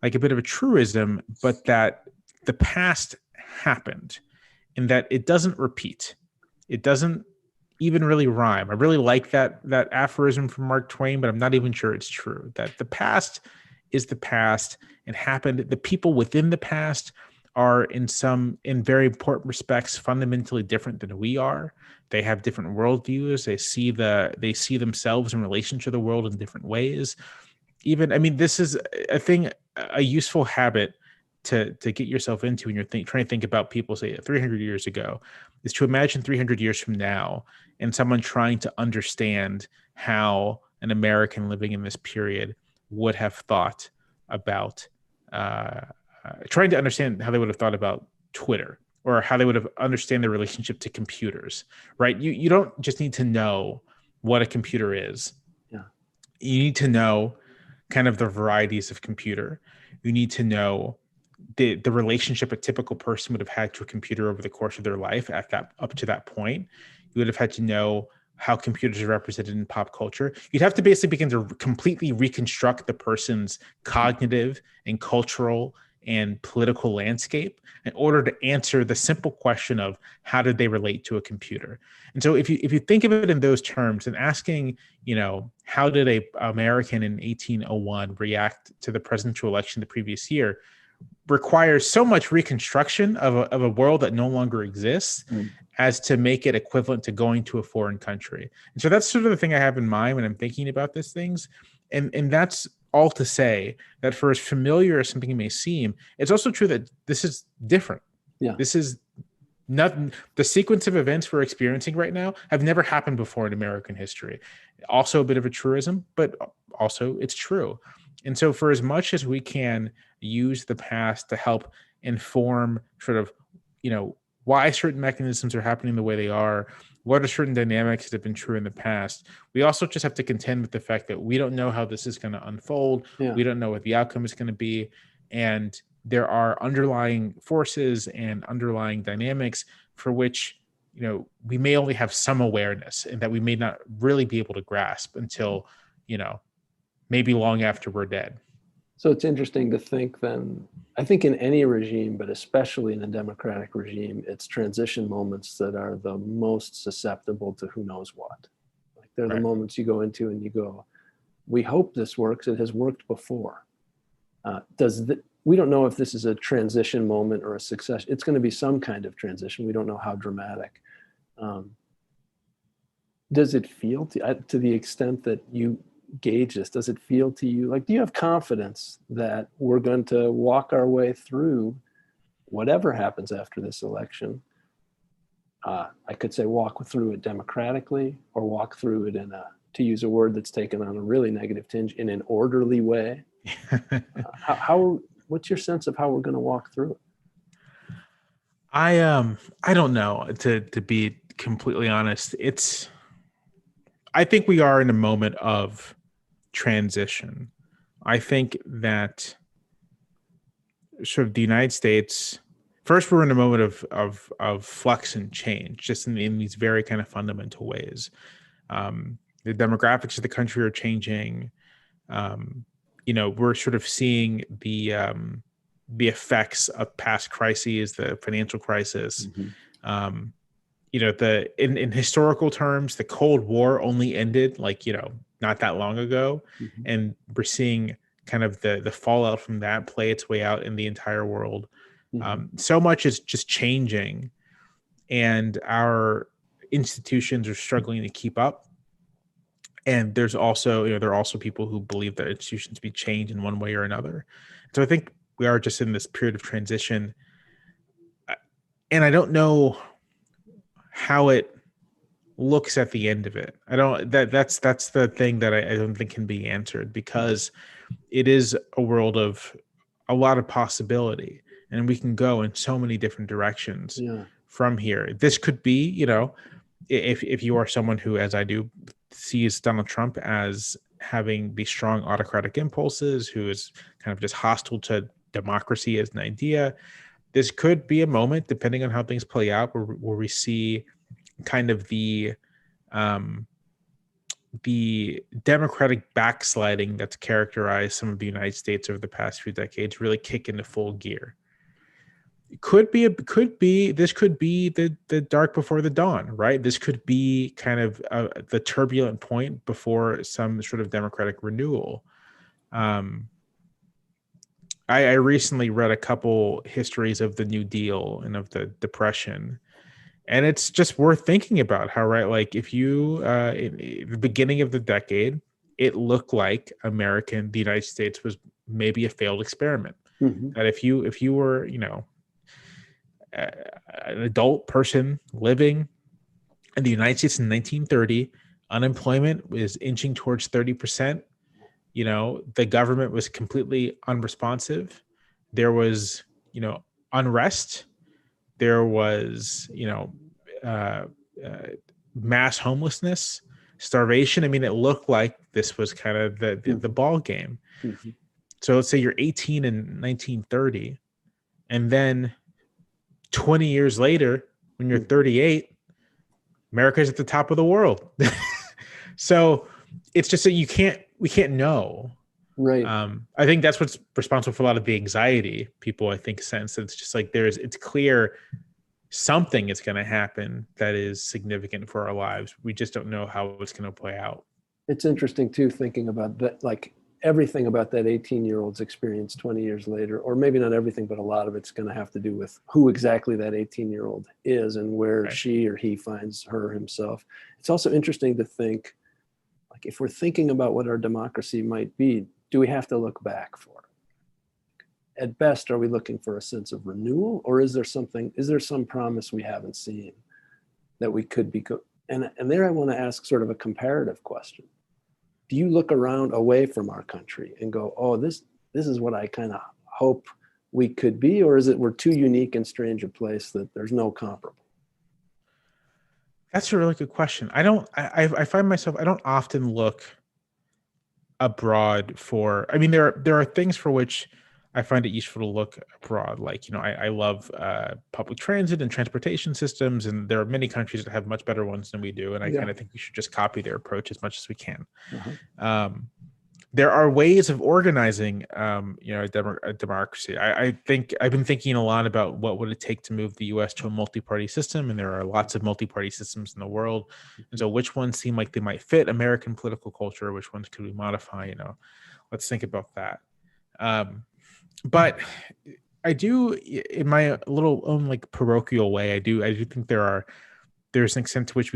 Speaker 2: like a bit of a truism, but that the past happened and that it doesn't repeat. It doesn't even really rhyme. I really like that aphorism from Mark Twain, but I'm not even sure it's true. That the past is the past and happened. The people within the past are in very important respects fundamentally different than we are. They have different worldviews. They see themselves in relation to the world in different ways. This is a useful habit to get yourself into when you're trying to think about people, say 300 years ago, is to imagine 300 years from now and someone trying to understand how an American living in this period would have thought about, trying to understand how they would have thought about Twitter, or how they would have understand their relationship to computers, right? You don't just need to know what a computer is.
Speaker 1: Yeah. You
Speaker 2: need to know kind of the varieties of computer. You need to know the relationship a typical person would have had to a computer over the course of their life up to that point. You would have had to know how computers are represented in pop culture. You'd have to basically begin to completely reconstruct the person's cognitive and cultural and political landscape in order to answer the simple question of how did they relate to a computer. And so if you think of it in those terms and asking, how did a American in 1801 react to the presidential election the previous year, requires so much reconstruction of a world that no longer exists as to make it equivalent to going to a foreign country. And so that's sort of the thing I have in mind when I'm thinking about these things. And that's all to say that for as familiar as something may seem, it's also true that this is different.
Speaker 1: Yeah.
Speaker 2: This is not the sequence of events we're experiencing right now have never happened before in American history. Also a bit of a truism, but also it's true. And so for as much as we can use the past to help inform sort of, why certain mechanisms are happening the way they are, what are certain dynamics that have been true in the past, we also just have to contend with the fact that we don't know how this is going to unfold. Yeah. We don't know what the outcome is going to be. And there are underlying forces and underlying dynamics for which, we may only have some awareness, and that we may not really be able to grasp until, maybe long after we're dead.
Speaker 1: So it's interesting to think then, I think in any regime, but especially in a democratic regime, it's transition moments that are the most susceptible to who knows what. Like they're the moments you go into and you go, we hope this works. It has worked before. We don't know if this is a transition moment or a success. It's going to be some kind of transition. We don't know how dramatic. Does it feel to the extent that you gauge this, does it feel to you like, do you have confidence that we're going to walk our way through whatever happens after this election? I could say walk through it democratically, or walk through it to use a word that's taken on a really negative tinge, in an orderly way. What's your sense of how we're going to walk through it?
Speaker 2: I don't know, to be completely honest. I think we are in a moment of transition. I think that sort of the United States, first, we're in a moment of flux and change, just in these very kind of fundamental ways. The demographics of the country are changing. We're sort of seeing the effects of past crises, the financial crisis. Mm-hmm. In historical terms, the Cold War only ended not that long ago. Mm-hmm. And we're seeing kind of the fallout from that play its way out in the entire world. Mm-hmm. So much is just changing, and our institutions are struggling to keep up. And there's also, there are also people who believe that institutions be changed in one way or another. So I think we are just in this period of transition. And I don't know how it looks at the end of it. That's the thing that I don't think can be answered, because it is a world of a lot of possibility, and we can go in so many different directions from here. This could be, if you are someone who, as I do, sees Donald Trump as having these strong autocratic impulses, who is kind of just hostile to democracy as an idea, this could be a moment, depending on how things play out, where we see kind of the democratic backsliding that's characterized some of the United States over the past few decades really kick into full gear. This could be the dark before the dawn, right? This could be kind of the turbulent point before some sort of democratic renewal. I recently read a couple histories of the New Deal and of the Depression, and it's just worth thinking about how, right, like if you in the beginning of the decade, it looked like the United States was maybe a failed experiment. Mm-hmm. That if you were, an adult person living in the United States in 1930, unemployment was inching towards 30%. The government was completely unresponsive. There was, unrest. There was, mass homelessness, starvation. I mean, it looked like this was kind of the ball game. Mm-hmm. So let's say you're 18 in 1930, and then 20 years later, when you're 38, America's at the top of the world. So it's just that we can't know.
Speaker 1: Right.
Speaker 2: I think that's what's responsible for a lot of the anxiety people, I think, sense. It's just like it's clear something is going to happen that is significant for our lives. We just don't know how it's going to play out.
Speaker 1: It's interesting too, thinking about that, like everything about that 18-year-old's experience 20 years later, or maybe not everything, but a lot of it's going to have to do with who exactly that 18-year-old is and where she or he finds her himself. It's also interesting to think, like, if we're thinking about what our democracy might be, do we have to look back for it? At best, are we looking for a sense of renewal, or is there some promise we haven't seen that we could be? And there I want to ask sort of a comparative question. Do you look around away from our country and go, oh, this is what I kind of hope we could be, or is it we're too unique and strange a place that there's no comparable?
Speaker 2: That's a really good question. I find myself, I don't often look abroad for, I mean, there are things for which I find it useful to look abroad. Like, I love public transit and transportation systems, and there are many countries that have much better ones than we do. And I kind of think we should just copy their approach as much as we can. There are ways of organizing, a democracy. I think I've been thinking a lot about what would it take to move the U.S. to a multi-party system, and there are lots of multi-party systems in the world. And so, which ones seem like they might fit American political culture? Which ones could we modify? Let's think about that. But I do, in my little own like parochial way, I do think there's an extent to which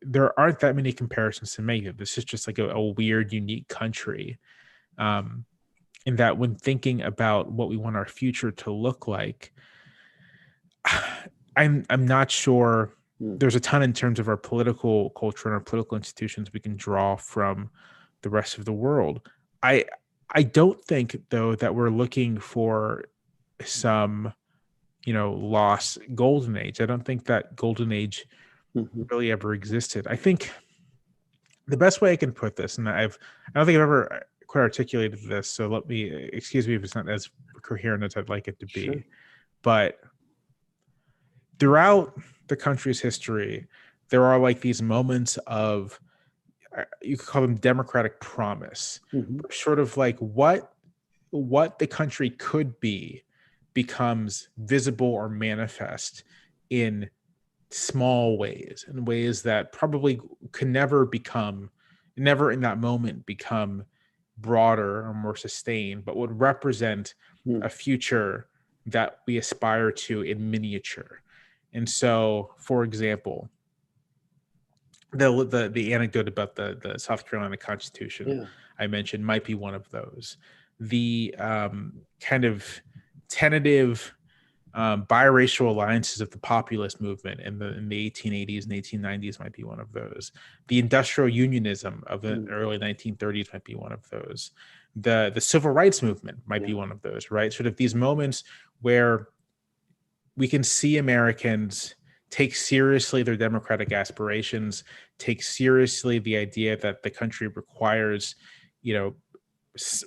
Speaker 2: there aren't that many comparisons to make. This is just like a weird, unique country. In that when thinking about what we want our future to look like, I'm not sure there's a ton in terms of our political culture and our political institutions we can draw from the rest of the world. I don't think, though, that we're looking for some, lost golden age. I don't think that golden age really ever existed. I think the best way I can put this, and I don't think I've ever quite articulated this, so excuse me if it's not as coherent as I'd like it to be. Sure. But throughout the country's history, there are like these moments of, you could call them democratic promise, sort of like what the country could be becomes visible or manifest in small ways, in ways that probably could never in that moment become broader or more sustained, but would represent a future that we aspire to in miniature. And so, for example, the anecdote about the South Carolina Constitution I mentioned might be one of those. The kind of tentative biracial alliances of the populist movement in the 1880s and 1890s might be one of those. The industrial unionism of the early 1930s might be one of those. The civil rights movement might be one of those, right? Sort of these moments where we can see Americans take seriously their democratic aspirations, take seriously the idea that the country requires,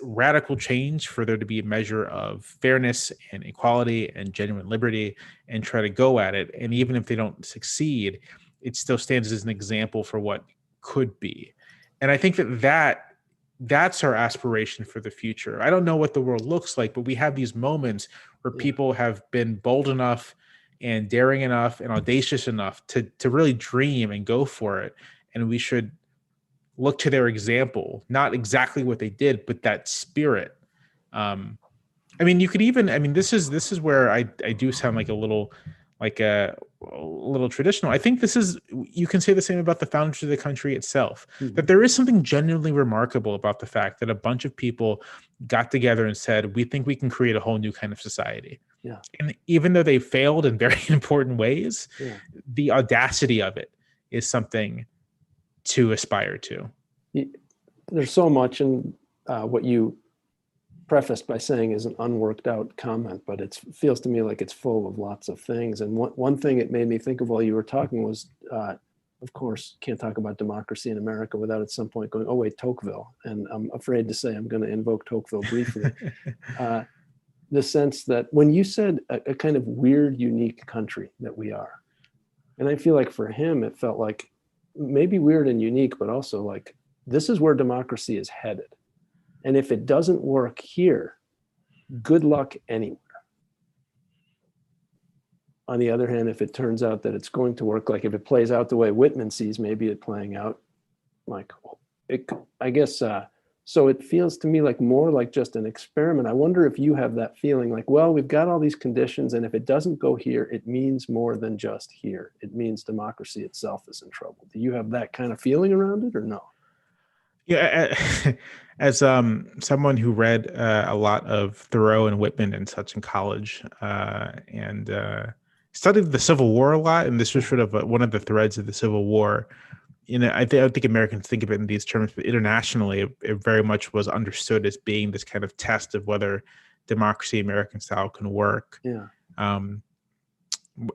Speaker 2: radical change for there to be a measure of fairness and equality and genuine liberty, and try to go at it. And even if they don't succeed, it still stands as an example for what could be. And I think that's our aspiration for the future. I don't know what the world looks like, but we have these moments where people have been bold enough and daring enough and audacious enough to really dream and go for it. And we should look to their example, not exactly what they did, but that spirit. You could even, this is where I do sound like a little traditional. I think you can say the same about the founders of the country itself, that there is something genuinely remarkable about the fact that a bunch of people got together and said, we think we can create a whole new kind of society. Yeah. And even though they failed in very important ways, the audacity of it is something to aspire to.
Speaker 1: There's so much in what you prefaced by saying is an unworked out comment, but it feels to me like it's full of lots of things. And one thing it made me think of while you were talking was, of course, can't talk about democracy in America without at some point going, oh wait, Tocqueville. And I'm afraid to say I'm going to invoke Tocqueville briefly. The sense that when you said a kind of weird, unique country that we are, and I feel like for him, it felt like maybe weird and unique, but also like, this is where democracy is headed. And if it doesn't work here, good luck anywhere. On the other hand, if it turns out that it's going to work, like if it plays out the way Whitman sees maybe it playing out, like, I guess, so it feels to me like more like just an experiment. I wonder if you have that feeling like, well, we've got all these conditions, and if it doesn't go here, it means more than just here. It means democracy itself is in trouble. Do you have that kind of feeling around it or no?
Speaker 2: Yeah, as someone who read a lot of Thoreau and Whitman and such in college, and studied the Civil War a lot, and this was sort of one of the threads of the Civil War. I think Americans think of it in these terms, but internationally, it very much was understood as being this kind of test of whether democracy, American style, can work. Yeah.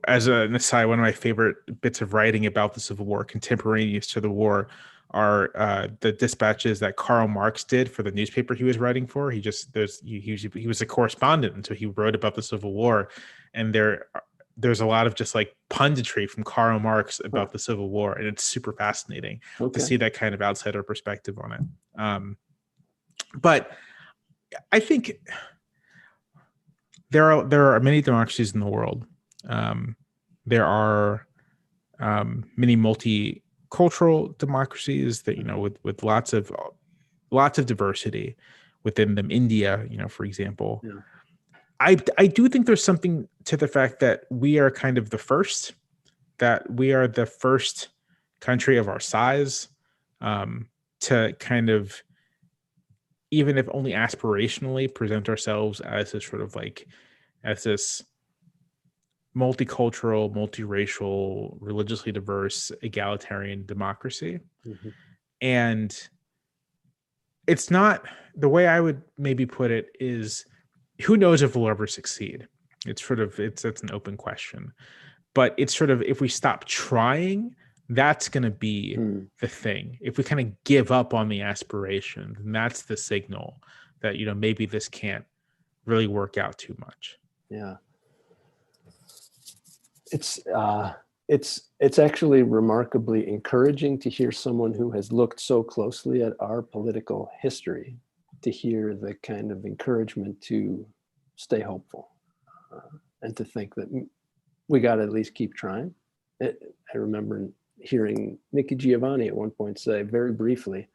Speaker 2: As an aside, one of my favorite bits of writing about the Civil War, contemporaneous to the war, are the dispatches that Karl Marx did for the newspaper he was writing for. He was a correspondent, and so he wrote about the Civil War, and there's a lot of just like punditry from Karl Marx about the Civil War, and it's super fascinating to see that kind of outsider perspective on it. But I think there are many democracies in the world. There are many multicultural democracies that, with lots of diversity within them. India, for example.
Speaker 1: Yeah.
Speaker 2: I do think there's something to the fact that we are kind of the first country of our size to kind of, even if only aspirationally, present ourselves as this sort of like, as this multicultural, multiracial, religiously diverse, egalitarian democracy.
Speaker 1: Mm-hmm.
Speaker 2: And it's not, the way I would maybe put it is, who knows if we'll ever succeed? It's an open question. But it's sort of, if we stop trying, that's going to be the thing. If we kind of give up on the aspiration, then that's the signal that, maybe this can't really work out too much.
Speaker 1: Yeah. It's actually remarkably encouraging to hear someone who has looked so closely at our political history, to hear the kind of encouragement to stay hopeful and to think that we got to at least keep trying. I remember hearing Nikki Giovanni at one point say very briefly,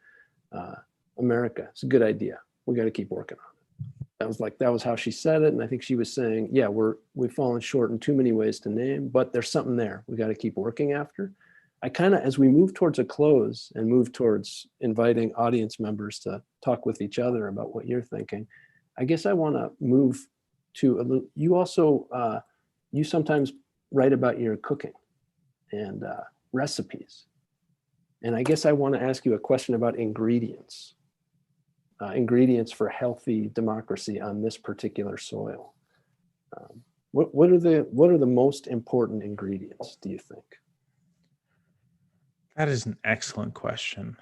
Speaker 1: America, it's a good idea. We got to keep working on it. That was how she said it. And I think she was saying, yeah, we've fallen short in too many ways to name, but there's something there we got to keep working after. I kind of, as we move towards a close and move towards inviting audience members to talk with each other about what you're thinking, I guess I want to move to you also, you sometimes write about your cooking and recipes. And I guess I want to ask you a question about ingredients. Ingredients for healthy democracy on this particular soil. What are the most important ingredients, do you think?
Speaker 2: That is an excellent question.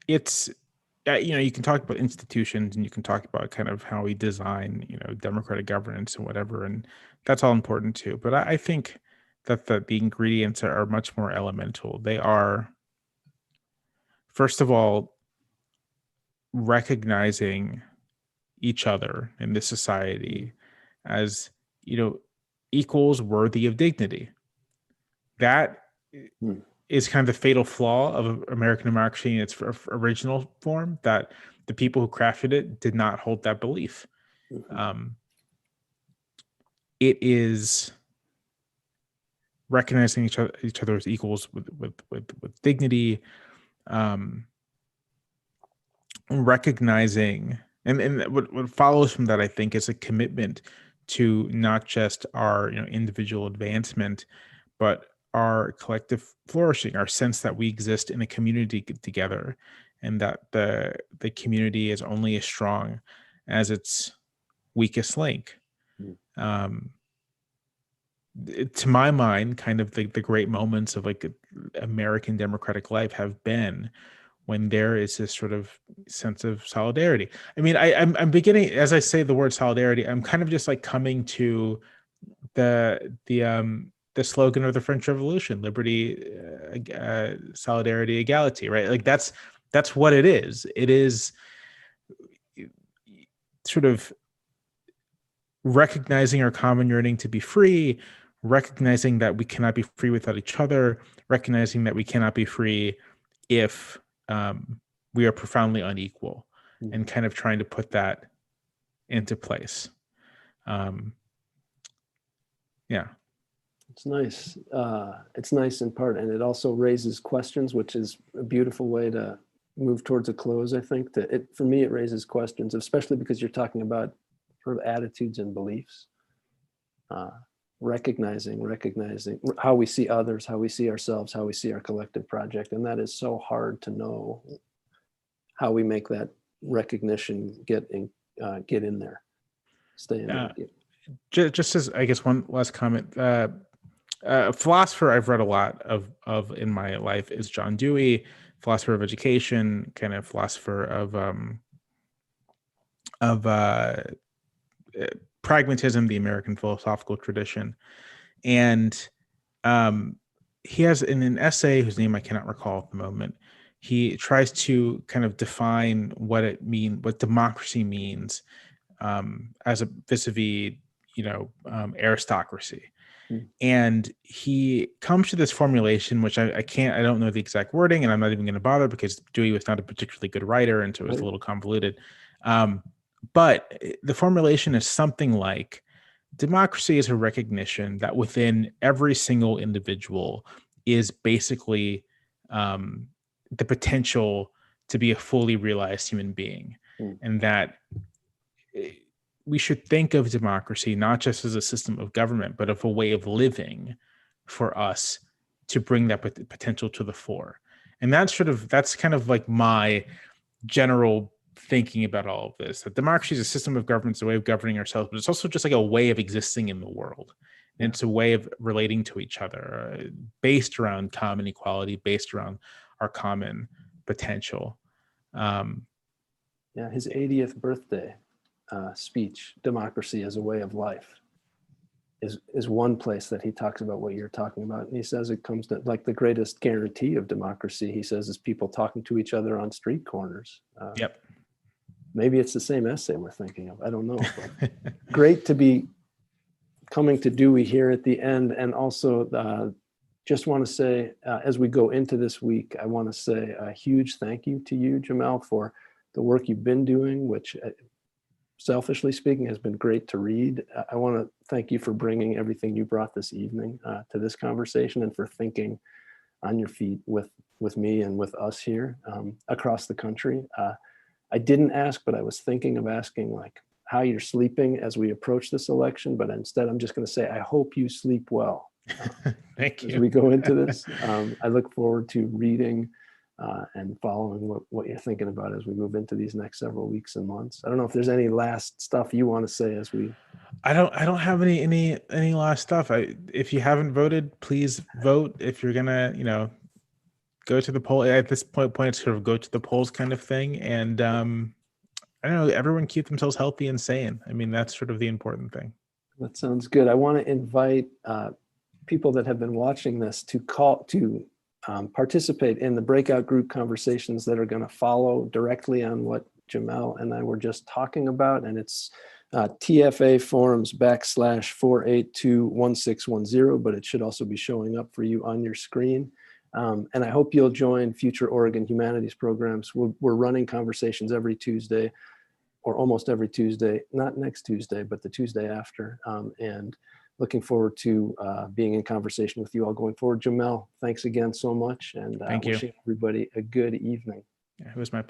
Speaker 2: It's, you can talk about institutions, and you can talk about kind of how we design, democratic governance and whatever, and that's all important too. But I think that the ingredients are much more elemental. They are, first of all, recognizing each other in this society as, equals worthy of dignity. That is kind of the fatal flaw of American democracy in its original form, that the people who crafted it did not hold that belief. It is recognizing each other as equals with dignity, recognizing, and what follows from that, I think, is a commitment to not just our individual advancement, but our collective flourishing, our sense that we exist in a community together, and that the community is only as strong as its weakest link. To my mind, kind of the great moments of like American democratic life have been when there is this sort of sense of solidarity. I mean, I'm beginning, as I say the word solidarity, I'm kind of just like coming to the slogan of the French Revolution: liberty, solidarity, equality, right? Like that's what it is. It is sort of recognizing our common yearning to be free, recognizing that we cannot be free without each other, recognizing that we cannot be free if we are profoundly unequal, and kind of trying to put that into place. Yeah.
Speaker 1: It's nice. It's nice in part, and it also raises questions, which is a beautiful way to move towards a close. I think that for me, it raises questions, especially because you're talking about sort of attitudes and beliefs. Recognizing how we see others, how we see ourselves, how we see our collective project. And that is so hard to know how we make that recognition get in there, stay in there.
Speaker 2: Just as, I guess, one last comment, A philosopher I've read a lot of in my life is John Dewey, philosopher of education, kind of philosopher of pragmatism, the American philosophical tradition. And he has in an essay whose name I cannot recall at the moment, he tries to kind of define what democracy means as a vis-a-vis, aristocracy.
Speaker 1: Mm.
Speaker 2: And he comes to this formulation, which I don't know the exact wording, and I'm not even going to bother because Dewey was not a particularly good writer, and so it was a little convoluted. But the formulation is something like, democracy is a recognition that within every single individual is basically the potential to be a fully realized human being, and that we should think of democracy not just as a system of government, but of a way of living for us to bring that potential to the fore. And that's kind of like my general thinking about all of this, that democracy is a system of government, it's a way of governing ourselves, but it's also just like a way of existing in the world. And it's a way of relating to each other, based around common equality, based around our common potential.
Speaker 1: His 80th birthday speech, "Democracy as a Way of Life," is one place that he talks about what you're talking about. And he says it comes to like the greatest guarantee of democracy, he says, is people talking to each other on street corners.
Speaker 2: Yep.
Speaker 1: Maybe it's the same essay we're thinking of. I don't know. But great to be coming to Dewey here at the end. And also just want to say, as we go into this week, I want to say a huge thank you to you, Jamelle, for the work you've been doing, which selfishly speaking has been great to read. I want to thank you for bringing everything you brought this evening to this conversation, and for thinking on your feet with me and with us here across the country. I didn't ask, but I was thinking of asking like how you're sleeping as we approach this election, but instead I'm just going to say, I hope you sleep well.
Speaker 2: Thank you.
Speaker 1: As we go into this, I look forward to reading and following what you're thinking about as we move into these next several weeks and months. I don't know if there's any last stuff you want to say as we.
Speaker 2: I don't have any last stuff. If you haven't voted, please vote. If you're gonna, go to the poll at this point, it's sort of go to the polls kind of thing. And I don't know, everyone keep themselves healthy and sane. I mean, that's sort of the important thing.
Speaker 1: That sounds good. I want to invite people that have been watching this to participate in the breakout group conversations that are going to follow directly on what Jamelle and I were just talking about. And it's TFA forums /4821610, but it should also be showing up for you on your screen. And I hope you'll join future Oregon Humanities programs. We're running conversations every Tuesday, or almost every Tuesday, not next Tuesday, but the Tuesday after. And looking forward to being in conversation with you all going forward. Jamelle, thanks again so much. And
Speaker 2: Thank you.
Speaker 1: Wishing everybody a good evening.
Speaker 2: It was my